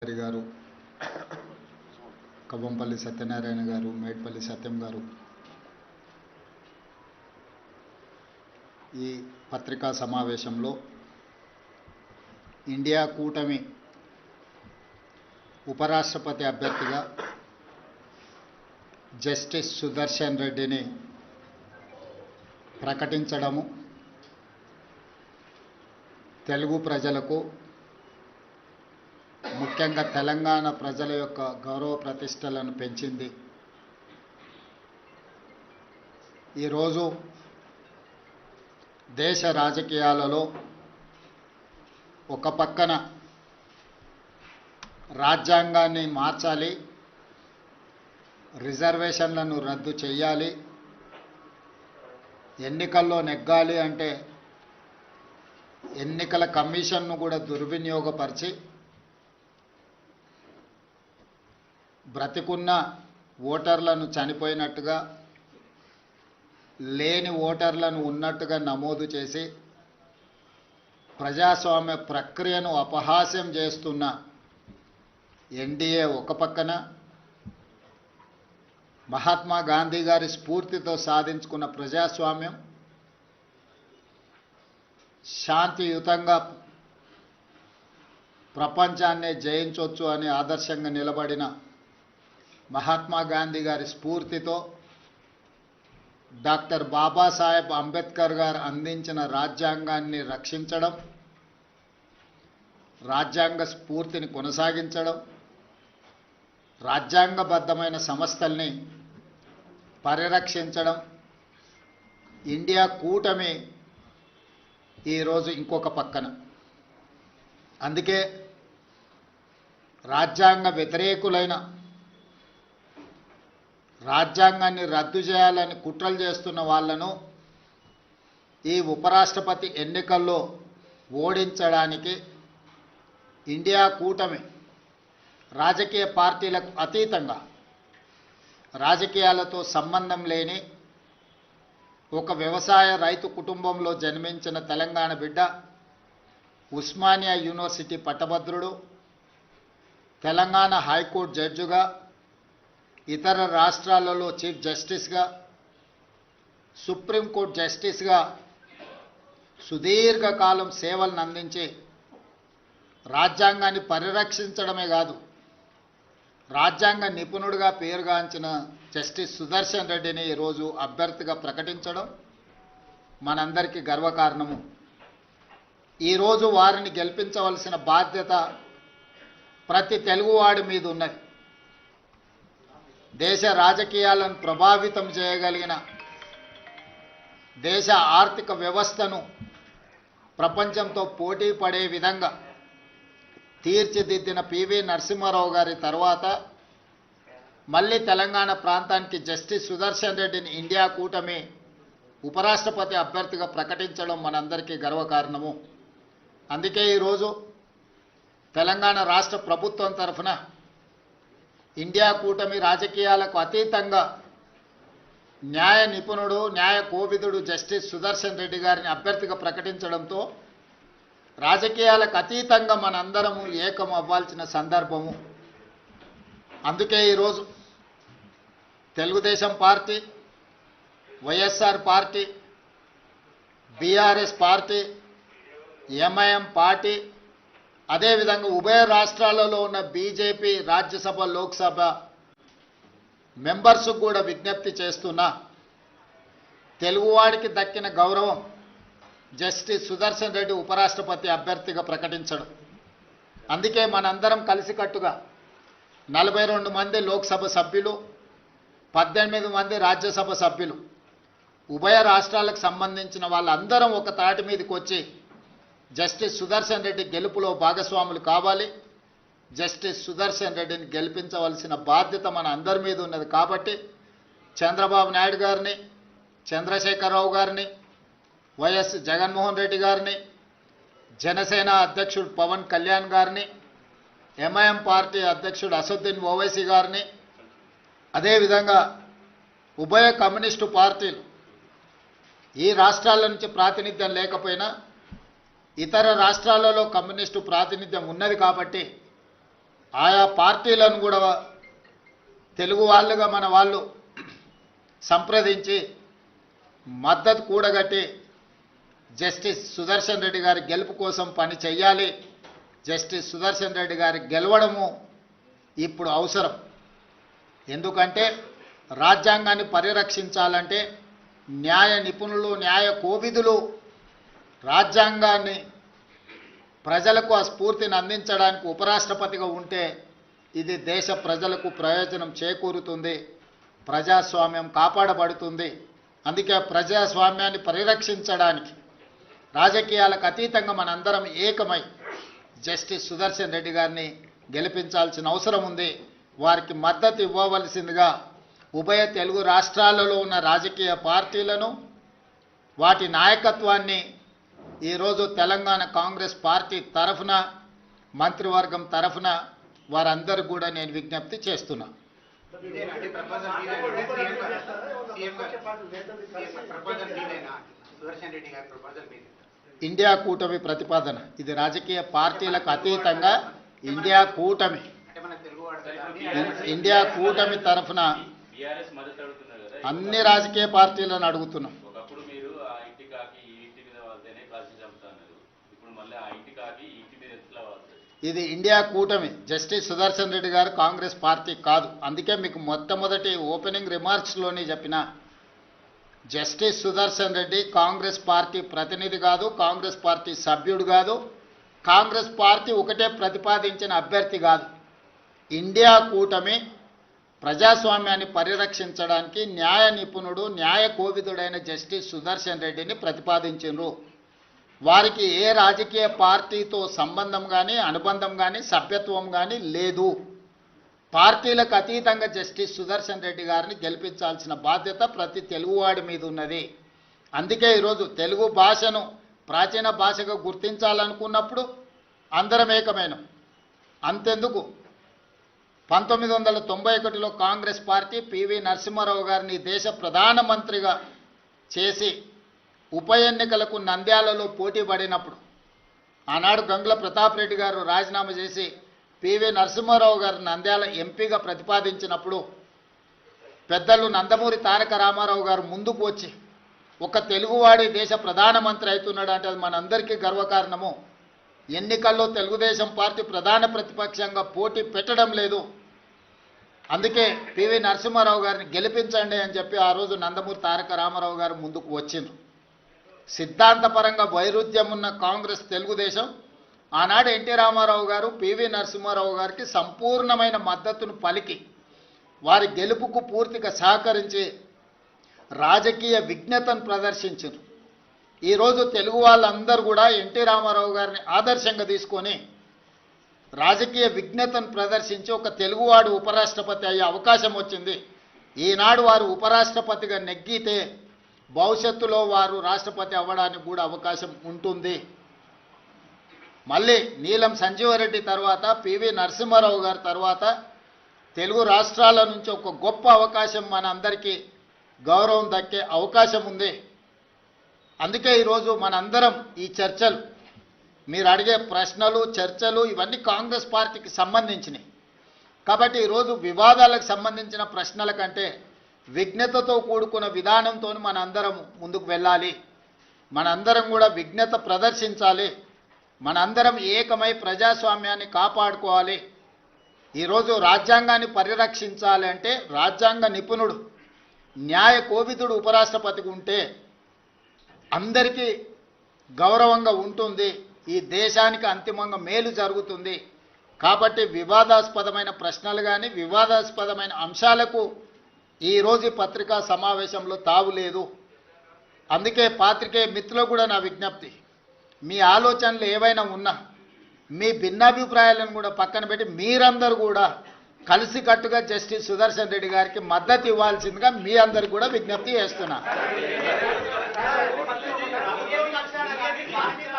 గారు, కవ్వంపల్లి సత్యనారాయణ గారు, మేడ్పల్లి సత్యం గారు ఈ పత్రికా సమావేశంలో ఇండియా కూటమి ఉపరాష్ట్రపతి అభ్యర్థిగా జస్టిస్ సుదర్శన్ రెడ్డిని ప్రకటించడము తెలుగు ప్రజలకు ముఖ్యంగా తెలంగాణ ప్రజల యొక్క గౌరవ ప్రతిష్టలను పెంచింది. ఈరోజు దేశ రాజకీయాలలో ఒక పక్కన రాజ్యాంగాన్ని మార్చాలి, రిజర్వేషన్లను రద్దు చేయాలి, ఎన్నికల్లో నెగ్గాలి అంటే ఎన్నికల కమిషన్ను కూడా దుర్వినియోగపరిచి బ్రతికున్న ఓటర్లను చనిపోయినట్టుగా, లేని ఓటర్లను ఉన్నట్టుగా నమోదు చేసి ప్రజాస్వామ్య ప్రక్రియను అపహాస్యం చేస్తున్న ఎన్డీఏ ఒక పక్కన, మహాత్మా గాంధీ గారి స్ఫూర్తితో సాధించుకున్న ప్రజాస్వామ్యం శాంతియుతంగా ప్రపంచాన్నే జయించవచ్చు అని ఆదర్శంగా నిలబడిన మహాత్మా గాంధీ గారి స్ఫూర్తితో డాక్టర్ బాబాసాహెబ్ అంబేద్కర్ గారు అందించిన రాజ్యాంగాన్ని రక్షించడం, రాజ్యాంగ స్ఫూర్తిని కొనసాగించడం, రాజ్యాంగబద్ధమైన సంస్థల్ని పరిరక్షించడం ఇండియా కూటమి ఈరోజు ఇంకొక పక్కన. అందుకే రాజ్యాంగ వ్యతిరేకులైన, రాజ్యాంగాన్ని రద్దు చేయాలని కుట్రలు చేస్తున్న వాళ్లను ఈ ఉపరాష్ట్రపతి ఎన్నికల్లో ఓడించడానికి ఇండియా కూటమి రాజకీయ పార్టీలకు అతీతంగా, రాజకీయాలతో సంబంధం లేని ఒక వ్యవసాయ రైతు కుటుంబంలో జన్మించిన తెలంగాణ బిడ్డ, ఉస్మానియా యూనివర్సిటీ పట్టభద్రుడు, తెలంగాణ హైకోర్టు జడ్జిగా, ఇతర రాష్ట్రాలలో చీఫ్ జస్టిస్గా, సుప్రీంకోర్టు జస్టిస్గా సుదీర్ఘకాలం సేవలను అందించి రాజ్యాంగాన్ని పరిరక్షించడమే కాదు, రాజ్యాంగ నిపుణుడిగా పేరుగాంచిన జస్టిస్ సుదర్శన్ రెడ్డిని ఈరోజు అభ్యర్థిగా ప్రకటించడం మనందరికీ గర్వకారణము. ఈరోజు వారిని గెలిపించవలసిన బాధ్యత ప్రతి తెలుగువాడి మీద ఉన్నది. దేశ రాజకీయాలను ప్రభావితం చేయగలిగిన, దేశ ఆర్థిక వ్యవస్థను ప్రపంచంతో పోటీ పడే విధంగా తీర్చిదిద్దిన పివి నరసింహారావు గారి తర్వాత మళ్ళీ తెలంగాణ ప్రాంతానికి జస్టిస్ సుదర్శన్ రెడ్డిని ఇండియా కూటమి ఉపరాష్ట్రపతి అభ్యర్థిగా ప్రకటించడం మనందరికీ గర్వకారణము. అందుకే ఈరోజు తెలంగాణ రాష్ట్ర ప్రభుత్వం తరఫున ఇండియా కూటమి రాజకీయాలకు అతీతంగా న్యాయ నిపుణుడు, న్యాయ కోవిదుడు జస్టిస్ సుదర్శన్ రెడ్డి గారిని అభ్యర్థిగా ప్రకటించడంతో రాజకీయాలకు అతీతంగా మనందరము ఏకం అవ్వాల్సిన సందర్భము. అందుకే ఈరోజు Telugu Desam party, YSR party, BRS party, MIM party, అదేవిధంగా ఉభయ రాష్ట్రాలలో ఉన్న బీజేపీ రాజ్యసభ, లోక్సభ మెంబర్స్కు కూడా విజ్ఞప్తి చేస్తున్నా, తెలుగువాడికి దక్కిన గౌరవం జస్టిస్ సుదర్శన్ రెడ్డి ఉపరాష్ట్రపతి అభ్యర్థిగా ప్రకటించడం. అందుకే మనందరం కలిసికట్టుగా 42 మంది లోక్సభ సభ్యులు, 18 మంది రాజ్యసభ సభ్యులు, ఉభయ రాష్ట్రాలకు సంబంధించిన వాళ్ళందరం ఒక తాటి మీదకి వచ్చి జస్టిస్ సుదర్శన్ రెడ్డి గెలుపులో భాగస్వాములు కావాలి. జస్టిస్ సుదర్శన్ రెడ్డిని గెలిపించవలసిన బాధ్యత మన అందరి మీద ఉన్నది. కాబట్టి చంద్రబాబు నాయుడు గారిని, చంద్రశేఖరరావు గారిని, వైఎస్ జగన్మోహన్ రెడ్డి గారిని, జనసేన అధ్యక్షుడు పవన్ కళ్యాణ్ గారిని, ఎంఐఎం పార్టీ అధ్యక్షుడు అసదుద్దీన్ ఓవైసీ గారిని, అదేవిధంగా ఉభయ కమ్యూనిస్టు పార్టీలు ఈ రాష్ట్రాల నుంచి ప్రాతినిధ్యం లేకపోయినా ఇతర రాష్ట్రాలలో కమ్యూనిస్టు ప్రాతినిధ్యం ఉన్నది కాబట్టి ఆయా పార్టీలను కూడా తెలుగు వాళ్ళుగా మన వాళ్ళు సంప్రదించి మద్దతు కూడగట్టి జస్టిస్ సుదర్శన్ రెడ్డి గారి గెలుపు కోసం పని చేయాలి. జస్టిస్ సుదర్శన్ రెడ్డి గారి గెలవడము ఇప్పుడు అవసరం. ఎందుకంటే రాజ్యాంగాన్ని పరిరక్షించాలంటే న్యాయ నిపుణులు, న్యాయ కోవిదులు రాజ్యాంగాన్ని ప్రజలకు ఆ స్ఫూర్తిని అందించడానికి ఉపరాష్ట్రపతిగా ఉంటే ఇది దేశ ప్రజలకు ప్రయోజనం చేకూరుతుంది, ప్రజాస్వామ్యం కాపాడబడుతుంది. అందుకే ప్రజాస్వామ్యాన్ని పరిరక్షించడానికి రాజకీయాలకు అతీతంగా మనందరం ఏకమై జస్టిస్ సుదర్శన్ రెడ్డి గారిని గెలిపించాల్సిన అవసరం ఉంది. వారికి మద్దతు ఇవ్వవలసిందిగా ఉభయ తెలుగు రాష్ట్రాలలో ఉన్న రాజకీయ పార్టీలను, వాటి నాయకత్వాన్ని ఈరోజు తెలంగాణ కాంగ్రెస్ పార్టీ తరఫున, మంత్రివర్గం తరఫున వారందరూ కూడా నేను విజ్ఞప్తి చేస్తున్నా. ఇండియా కూటమి ప్రతిపాదన ఇది రాజకీయ పార్టీలకు అతీతంగా ఇండియా కూటమి తరఫున అన్ని రాజకీయ పార్టీలను అడుగుతున్నాం. ఇది ఇండియా కూటమి. జస్టిస్ సుదర్శన్ రెడ్డి గారు కాంగ్రెస్ పార్టీ కాదు. అందుకే మీకు మొట్టమొదటి ఓపెనింగ్ రిమార్క్స్లోనే చెప్పిన జస్టిస్ సుదర్శన్ రెడ్డి కాంగ్రెస్ పార్టీ ప్రతినిధి కాదు, కాంగ్రెస్ పార్టీ సభ్యుడు కాదు, కాంగ్రెస్ పార్టీ ఒకటే ప్రతిపాదించిన అభ్యర్థి కాదు. ఇండియా కూటమి ప్రజాస్వామ్యాన్ని పరిరక్షించడానికి న్యాయ నిపుణుడు, న్యాయ కోవిదుడైన జస్టిస్ సుదర్శన్ రెడ్డిని ప్రతిపాదించారు. వారికి ఏ రాజకీయ పార్టీతో సంబంధం కానీ, అనుబంధం కానీ, సభ్యత్వం కానీ లేదు. పార్టీలకు అతీతంగా జస్టిస్ సుదర్శన్ రెడ్డి గారిని గెలిపించాల్సిన బాధ్యత ప్రతి తెలుగువాడి మీద ఉన్నది. అందుకే ఈరోజు తెలుగు భాషను ప్రాచీన భాషగా గుర్తించాలనుకున్నప్పుడు అందరం ఏకమైనం. అంతెందుకు 1991లో కాంగ్రెస్ పార్టీ పివి నరసింహారావు గారిని దేశ ప్రధానమంత్రిగా చేసి ఉప ఎన్నికలకు నంద్యాలలో పోటీ పడినప్పుడు ఆనాడు గంగుల ప్రతాప్ రెడ్డి గారు రాజీనామా చేసి పివి నరసింహారావు గారు నంద్యాల ఎంపీగా ప్రతిపాదించినప్పుడు పెద్దలు నందమూరి తారక రామారావు గారు ముందుకు వచ్చి ఒక తెలుగువాడి దేశ ప్రధానమంత్రి అవుతున్నాడు అంటే అది మనందరికీ గర్వకారణము. ఎన్నికల్లో తెలుగుదేశం పార్టీ ప్రధాన ప్రతిపక్షంగా పోటీ పెట్టడం లేదు, అందుకే పివి నరసింహారావు గారిని గెలిపించండి అని చెప్పి ఆ రోజు నందమూరి తారక రామారావు గారు ముందుకు వచ్చిండ్రు. సిద్ధాంతపరంగా వైరుధ్యం ఉన్న కాంగ్రెస్ తెలుగుదేశం ఆనాడు ఎన్టీ రామారావు గారు పివి నరసింహారావు గారికి సంపూర్ణమైన మద్దతును పలికి వారి గెలుపుకు పూర్తిగా సహకరించి రాజకీయ విజ్ఞతను ప్రదర్శించారు. ఈరోజు తెలుగు వాళ్ళందరూ కూడా ఎన్టీ రామారావు గారిని ఆదర్శంగా తీసుకొని రాజకీయ విజ్ఞతను ప్రదర్శించి ఒక తెలుగువాడు ఉపరాష్ట్రపతి అయ్యే అవకాశం వచ్చింది. ఈనాడు వారు ఉపరాష్ట్రపతిగా నెగ్గితే భవిష్యత్తులో వారు రాష్ట్రపతి అవ్వడానికి కూడా అవకాశం ఉంటుంది. మళ్ళీ నీలం సంజీవరెడ్డి తర్వాత పివి నరసింహారావు గారి తర్వాత తెలుగు రాష్ట్రాల నుంచి ఒక గొప్ప అవకాశం మన అందరికీ గౌరవం దక్కే అవకాశం ఉంది. అందుకే ఈరోజు మనందరం ఈ చర్చలు, మీరు అడిగే ప్రశ్నలు, చర్చలు ఇవన్నీ కాంగ్రెస్ పార్టీకి సంబంధించినవి. కాబట్టి ఈరోజు వివాదాలకు సంబంధించిన ప్రశ్నల కంటే విజ్ఞతతో కూడుకున్న విధానంతో మనందరం ముందుకు వెళ్ళాలి. మనందరం కూడా విజ్ఞత ప్రదర్శించాలి. మనందరం ఏకమై ప్రజాస్వామ్యాన్ని కాపాడుకోవాలి. ఈరోజు రాజ్యాంగాన్ని పరిరక్షించాలి అంటే రాజ్యాంగ నిపుణుడు, న్యాయ కోవిదుడు ఉపరాష్ట్రపతికి ఉంటే అందరికీ గౌరవంగా ఉంటుంది, ఈ దేశానికి అంతిమంగా మేలు జరుగుతుంది. కాబట్టి వివాదాస్పదమైన ప్రశ్నలు కానీ వివాదాస్పదమైన అంశాలకు ఈరోజు పత్రికా సమావేశంలో తావు లేదు. అందుకే పాత్రికేయ మిత్రులకు కూడా నా విజ్ఞప్తి, మీ ఆలోచనలు ఏవైనా ఉన్నా మీ భిన్నాభిప్రాయాలను కూడా పక్కన పెట్టి మీరందరూ కూడా కలిసికట్టుగా జస్టిస్ సుదర్శన్ రెడ్డి గారికి మద్దతు ఇవ్వాల్సిందిగా మీ అందరికి కూడా విజ్ఞప్తి చేస్తున్నా.